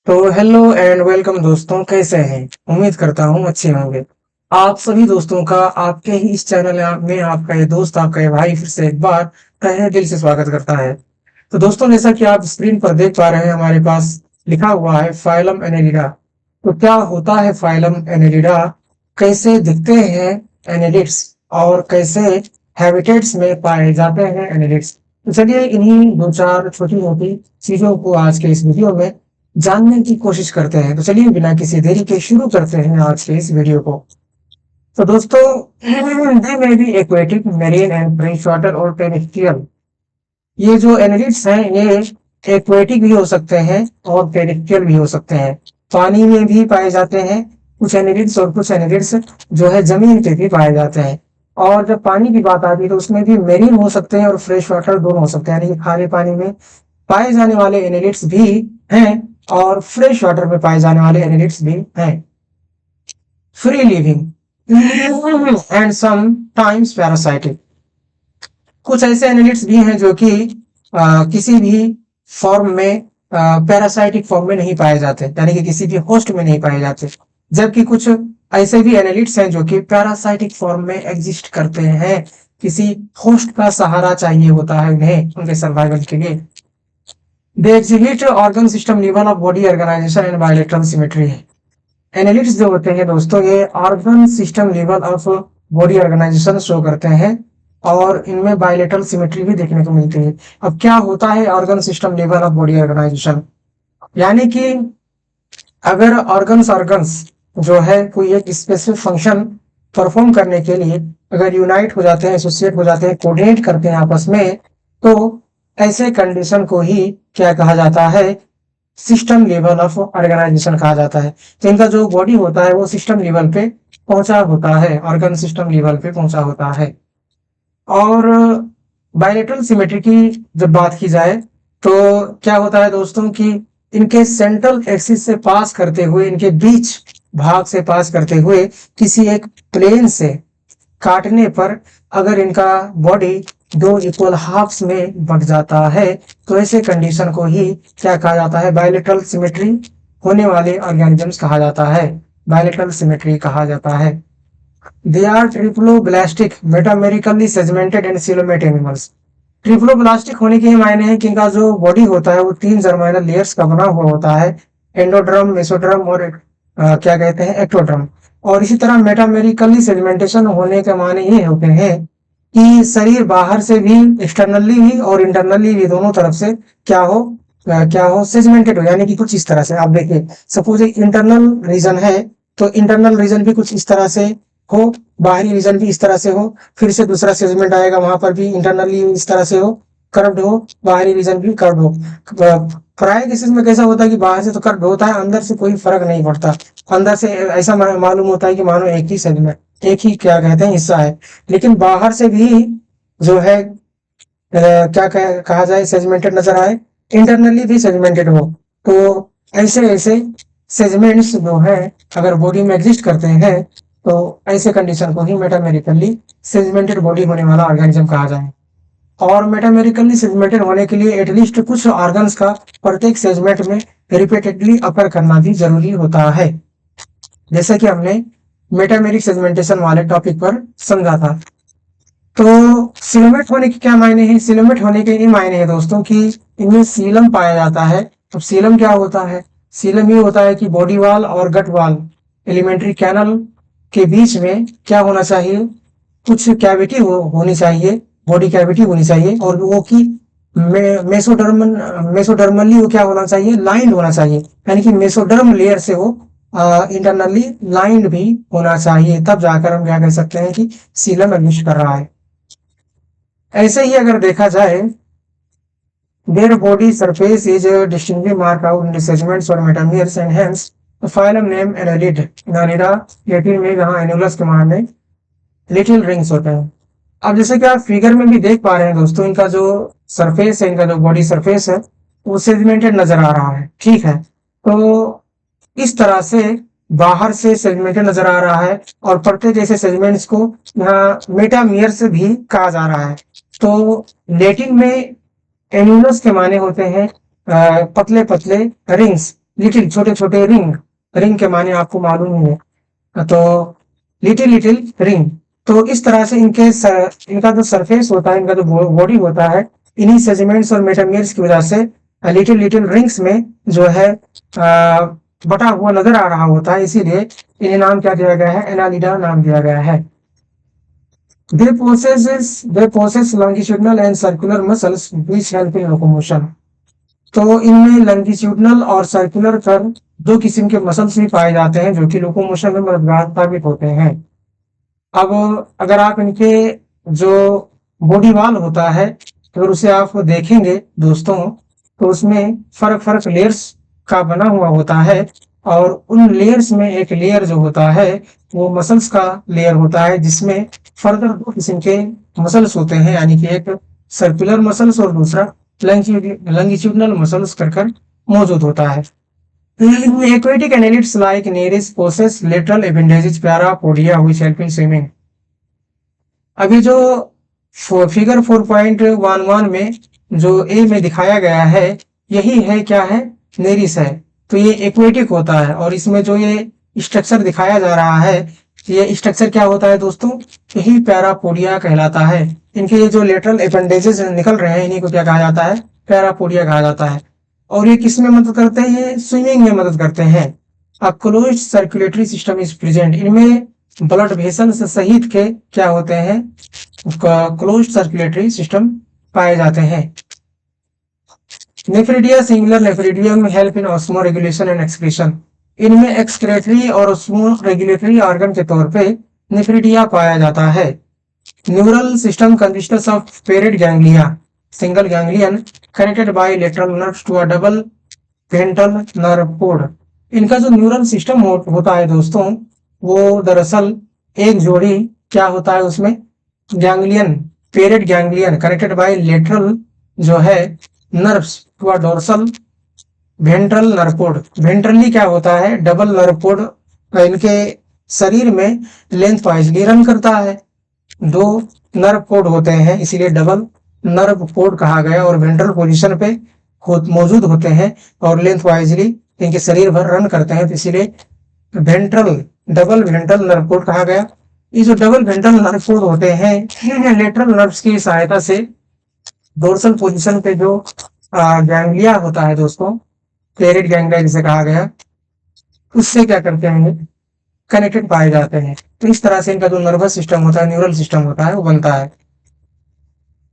तो hello and welcome दोस्तों, कैसे हैं? उम्मीद करता हूँ अच्छे होंगे। आप सभी दोस्तों का आपके ही इस चैनल में आपका ये दोस्त, आपका ये भाई फिर से एक बार तहे दिल से स्वागत करता है। तो दोस्तों, जैसा कि आप स्क्रीन पर देख पा रहे हैं, हमारे पास लिखा हुआ है फाइलम एनेलिडा। तो क्या होता है फाइलम एनेलिडा, कैसे दिखते हैं एनेलिड्स, और कैसे हैबिटेट्स में पाए जाते हैं एनेलिड्स? तो चलिए इन्हीं दो चार छोटी मोटी चीजों को आज के इस वीडियो में जानने की कोशिश करते हैं। तो चलिए बिना किसी देरी के शुरू करते हैं आज के इस वीडियो को। तो दोस्तों, दे में भी aquatic, marine and fresh water और टेरेस्ट्रियल, ये जो एनालिड्स हैं ये एक्वेटिक भी हो सकते हैं और टेरेस्ट्रियल भी हो सकते हैं। पानी में भी पाए जाते हैं कुछ एनालिड्स, और कुछ एनालिड्स जो है जमीन पे भी पाए जाते हैं। और जब पानी की बात आती है तो उसमें भी मेरीन हो सकते हैं और फ्रेश वाटर दोनों हो सकते हैं, यानी कि खारे पानी में पाए जाने वाले एनालिड्स भी हैं और फ्रेश वाटर में पाए जाने वाले एनालिड्स भी हैं। Free living and sometimes parasitic, कुछ ऐसे एनालिट्स भी हैं जो कि किसी भी फॉर्म में, पैरासाइटिक फॉर्म में नहीं पाए जाते, यानी कि किसी भी होस्ट में नहीं पाए जाते। जबकि कुछ ऐसे भी एनालिट्स हैं जो कि पैरासाइटिक फॉर्म में एग्जिस्ट करते हैं, किसी होस्ट का सहारा चाहिए होता है उन्हें उनके सर्वाइवल के लिए। They exhibit organ system level of body organisation and bilateral symmetry. Annelids जो होते हैं दोस्तों, ये organ system level of body organisation show करते हैं और इनमें बायोलेटरल सिमेट्री भी देखने को मिलती है। अब क्या होता है organ system level of body organisation? यानी कि अगर ऑर्गन्स ऑर्गन्स जो है कोई एक स्पेसिफिक फंक्शन परफॉर्म करने के लिए अगर यूनाइट हो जाते हैं, एसोसिएट हो जाते हैं, कोऑर्डिनेट करते हैं आपस में, तो ऐसे कंडीशन को ही क्या कहा जाता है? सिस्टम लेवल ऑफ ऑर्गेनाइजेशन कहा जाता है। तो इनका जो बॉडी होता है वो सिस्टम लेवल पे पहुंचा होता है, ऑर्गन सिस्टम लेवल पे पहुंचा होता है। और बायलेटरल सिमेट्री की जब बात की जाए तो क्या होता है दोस्तों कि इनके सेंट्रल एक्सिस से पास करते हुए, इनके बीच भाग से पास करते हुए किसी एक प्लेन से काटने पर अगर इनका बॉडी दो इक्वल हाफ्स में बट जाता है, तो ऐसे कंडीशन को ही क्या कहा जाता है? बायलेटरल सिमेट्री होने वाले ऑर्गेनिजम्स कहा जाता है, बायलेटरल सिमेट्री कहा जाता है। They are triploblastic, metamerically segmented and coelomate animals. Triploblastic होने के मायने हैं कि इनका जो बॉडी होता है वो 3 जर्माइनल लेयर्स का बना हुआ होता है, एंडोड्रम, मेसोड्रम और क्या कहते हैं, एक्टोड्रम। और इसी तरह मेटामेरिकली सेगमेंटेशन होने के माने ये होते हैं कि शरीर बाहर से भी, एक्सटर्नली भी और इंटरनली भी, दोनों तरफ से क्या हो, सेगमेंटेड हो। यानी कि कुछ इस तरह से आप देखिए, सपोज एक इंटरनल रीजन है तो इंटरनल रीजन भी कुछ इस तरह से हो, बाहरी रीजन भी इस तरह से हो, फिर से दूसरा सेगमेंट आएगा वहां पर भी इंटरनली इस तरह से हो, कर्व्ड हो, बाहरी रीजन भी कर्व्ड हो। प्राय केसेस में कैसा होता है कि बाहर से तो कर्व्ड होता है, अंदर से कोई फर्क नहीं पड़ता। अंदर से ऐसा मालूम होता है कि मानो एक ही सेगमेंट, एक ही क्या कहते हैं हिस्सा है। लेकिन बाहर से भी जो है कहा जाए, सेगमेंटेड नजर आए, इंटरनली भी सेगमेंटेड हो। तो ऐसे ऐसे सेगमेंट्स जो है अगर बॉडी में एग्जिस्ट करते हैं तो ऐसे कंडीशन को ही मेटामेरिकली सेगमेंटेड बॉडी होने वाला ऑर्गेनिज्म कहा जाए। और मेटामेरिकली सेगमेंटेड होने के लिए एटलीस्ट कुछ ऑर्गन्स का प्रत्येक सेगमेंट में रिपीटेडली अकर करना भी जरूरी होता है, जैसे कि हमने मेटामेरिक सेगमेंटेशन वाले टॉपिक पर समझा था। तो सिलोमेट होने के क्या मायने हैं? सिलोमेट होने के ये मायने हैं दोस्तों कि इनमें सीलम पाया जाता है। तो सीलम क्या होता है? सीलम ये होता है कि बॉडी वॉल और गट वॉल, एलिमेंट्री कैनल के बीच में क्या होना चाहिए? कुछ कैविटी होनी चाहिए, बॉडी कैविटी होनी चाहिए, और वो की मेसोडर्मली वो क्या होना चाहिए? लाइंड होना चाहिए, यानी कि मेसोडर्म लेयर से वो इंटरनली लाइंड भी होना चाहिए, तब जाकर हम क्या कह सकते हैं कि सीलम एग्जिस्ट कर रहा है। ऐसे ही अगर देखा जाए, their body surface is distinctly marked out in the segments or metameres and hence the phylum name Annelid। Annelida Latin में, जहाँ एनुलस के माने लिटिल रिंग्स होते हैं। अब जैसे कि आप फिगर में भी देख पा रहे हैं दोस्तों, इनका जो सरफेस है, इनका जो बॉडी सरफेस है वो सेगमेंटेड नजर आ रहा है, ठीक है। तो इस तरह से बाहर से सेगमेंटेड नजर आ रहा है और प्रत्येक जैसे सेगमेंट्स को यहाँ मेटामियर से भी कहा जा रहा है। तो लैटिन में एन्यूलस के माने होते हैं पतले पतले रिंग्स, लिटिल छोटे छोटे रिंग, रिंग के माने आपको मालूम ही है, तो लिटिल लिटिल रिंग। तो इस तरह से इनका जो सरफेस होता है, इनका जो बॉडी होता है, इन्हीं सेगमेंट्स और मेटामियर्स की वजह से लिटिल लिटिल रिंग्स में जो है बटा हुआ नजर आ रहा होता है, इसीलिए इन्हें नाम क्या दिया गया है, एनालिडा नाम दिया गया है। They possess longitudinal and circular muscles which help in locomotion। तो इनमें लंगिट्यूडनल और सर्कुलर कर्व दो किस्म के मसल्स भी पाए जाते हैं जो कि लोकोमोशन में मददगार साबित होते हैं। अब अगर आप इनके जो बॉडी वाल होता है, अगर उसे आप देखेंगे दोस्तों, तो उसमें फर्क फर्क लेयर्स का बना हुआ होता है, और उन लेयर्स में एक लेयर जो होता है वो मसल्स का लेयर होता है, जिसमें फर्दर दो किस्म के मसल्स होते हैं, यानी कि एक सर्कुलर मसल्स और दूसरा लंगिट्यूडनल मसल्स कर मौजूद होता है। Aquatic annelids like Nereis possess lateral appendages parapodia which help in swimming। अभी जो फिगर 4.11 में जो ए में दिखाया गया है, यही है क्या है, नेरिस है। तो ये एक्वेटिक होता है, और इसमें जो ये स्ट्रक्चर दिखाया जा रहा है, ये स्ट्रक्चर क्या होता है दोस्तों, यही पैरापोडिया कहलाता है। इनके ये जो लेटरल एपेंडेजेस निकल रहे हैं, इन्हीं को क्या कहा जाता है, पैरापोडिया कहा जाता है। और ये किस में मदद करते हैं, स्विमिंग में मदद करते हैं। अब closed circulatory system is present, इनमें ब्लड वेसल्स सहित के क्या होते हैं, क्लोज्ड सर्कुलेटरी सिस्टम पाए जाते हैं। Nephridia singular nephridium help in osmoregulation and excretion, इनमें एक्सक्रेटरी और ऑस्मो रेगुलेटरी ऑर्गन के तौर पे नेफ्रिडिया पाया जाता है। Neural system consists of paired ganglia single ganglion connected by lateral nerves to a double ventral nerve cord. इनका जो न्यूरल सिस्टम होता है दोस्तों, वो दरअसल एक जोड़ी क्या होता है उसमें, ganglion, paired ganglion connected by lateral जो है nerves to a dorsal ventral nerve cord. Ventrally क्या होता है, डबल नर्व कोड इनके शरीर में लेंथ वाइजली रन करता है। दो नर्व कोड होते हैं, इसीलिए डबल नर्व कोड कहा गया, और वेंट्रल पोजीशन पे मौजूद होते हैं और लेंथ वाइजली इनके शरीर भर रन करते हैं, तो इसीलिए ventral, double ventral nerve code कहा गया। ये जो डबल वेंट्रल नर्व कोड होते हैं, लेटरल नर्व्स की सहायता से डोर्सल पोजीशन पे जो गैंग्लिया होता है दोस्तों, पेरिड गैंग्लिया जिसे कहा गया, उससे क्या करते हैं, कनेक्टेड पाए जाते हैं। तो इस तरह से इनका जो नर्वस सिस्टम होता है, न्यूरल सिस्टम होता है, वो बनता है।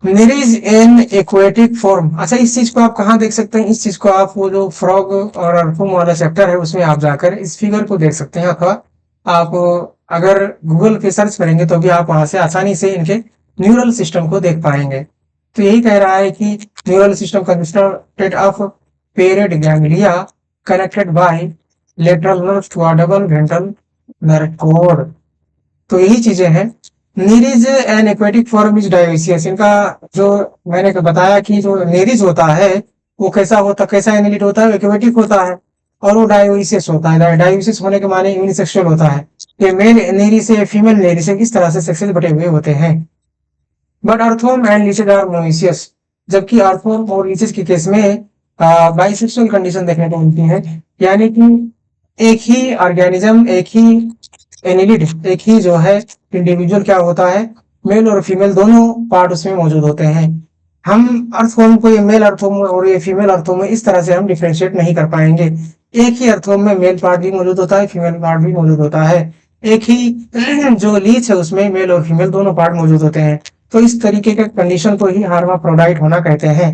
नेरिस इन एक्वेटिक फॉर्म, अच्छा इस चीज को आप कहाँ देख सकते हैं, इस चीज को आप वो जो फ्रॉग और अर्थवॉर्म वाला चैप्टर है उसमें आप जाकर इस फिगर को देख सकते हैं, अथवा आप अगर गूगल पे सर्च करेंगे तो भी आप वहां से आसानी से इनके न्यूरल सिस्टम को देख पाएंगे। तो यही कह रहा है कि neural system consisted of paired ganglia connected by lateral nerves to a double ventral nerve cord. तो यही चीजें हैं। Nereis and aquatic form is dioecious, इनका जो मैंने बताया कि जो नेरिज होता है वो कैसा होता, कैसा एनिलिड होता है, एक्वेटिक होता है, और वो डायोसियस होता है। डायोसियस होने के माने यूनिसेक्सुअल होता है, ये मेल नेरी से फीमेल नेरी से इस तरह से सेक्सेस बटे हुए होते हैं। But earthworm and leeches are monoecious, जबकि अर्थवॉर्म और लीचेस के केस में बाइसेक्सुअल कंडीशन देखने को मिलती है, यानी कि एक ही ऑर्गेनिज्म, एक ही एनिलिड, एक ही जो है इंडिविजुअल क्या होता है, मेल और फीमेल दोनों पार्ट उसमें मौजूद होते हैं। हम अर्थवॉर्म को ये मेल अर्थवॉर्म और ये फीमेल अर्थवॉर्म में इस तरह से हम डिफ्रेंशिएट नहीं कर पाएंगे। एक ही अर्थवॉर्म में मेल पार्ट भी मौजूद होता है, फीमेल पार्ट भी मौजूद होता है। एक ही जो लीच है उसमें मेल और फीमेल दोनों पार्ट मौजूद होते हैं। तो इस तरीके के कंडीशन को ही हार्माफ्रोडाइट होना कहते हैं।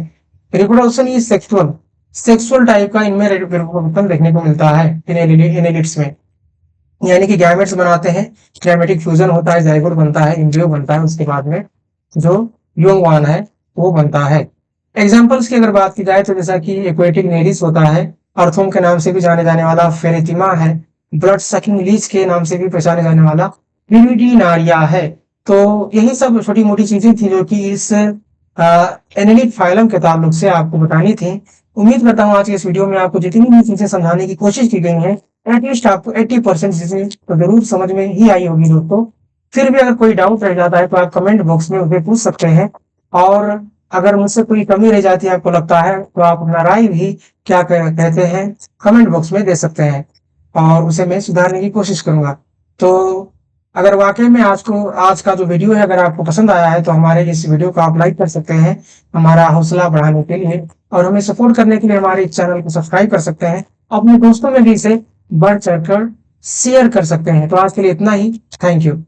Reproduction is sexual, sexual type का इनमें रिप्रोडक्शन देखने को मिलता है एनिलिड्स में, यानी कि गैमेट्स बनाते हैं, गैमेटिक फ्यूजन होता है, जाइगोट बनता है, एम्ब्रियो बनता है, उसके बाद में जो योंगवान है वो बनता है। एग्जांपल्स की अगर बात की जाए तो जैसा कि एक्वेटिक नेरिस होता है, अर्थवॉर्म के नाम से भी जाने जाने वाला फेरेटिमा है, ब्लड सकिंग लीच के नाम से भी पहचाने जाने वाला विविडिनारिया है। तो यही सब छोटी मोटी चीजें थी जो कि इस एनिलिड फाइलम के ताल्लुक से आपको बतानी थी। उम्मीद करता हूँ आज के इस वीडियो में आपको जितनी भी चीजें समझाने की कोशिश की गई है, एटलीस्ट आपको 80% चीजें तो जरूर समझ में ही आई होगी दोस्तों। फिर भी अगर कोई डाउट रह जाता है तो आप कमेंट बॉक्स में उसे पूछ सकते हैं, और अगर मुझसे कोई कमी रह जाती है, आपको लगता है, तो आप अपना राय भी कहते हैं, कमेंट बॉक्स में दे सकते हैं और उसे मैं सुधारने की कोशिश करूंगा। तो अगर वाकई में आज का जो वीडियो है अगर आपको पसंद आया है, तो हमारे इस वीडियो को आप लाइक कर सकते हैं हमारा हौसला बढ़ाने के लिए, और हमें सपोर्ट करने के लिए हमारे इस चैनल को सब्सक्राइब कर सकते हैं। अपने दोस्तों में भी इसे बढ़ चढ़कर शेयर कर सकते हैं। तो आज के लिए इतना ही। Thank you.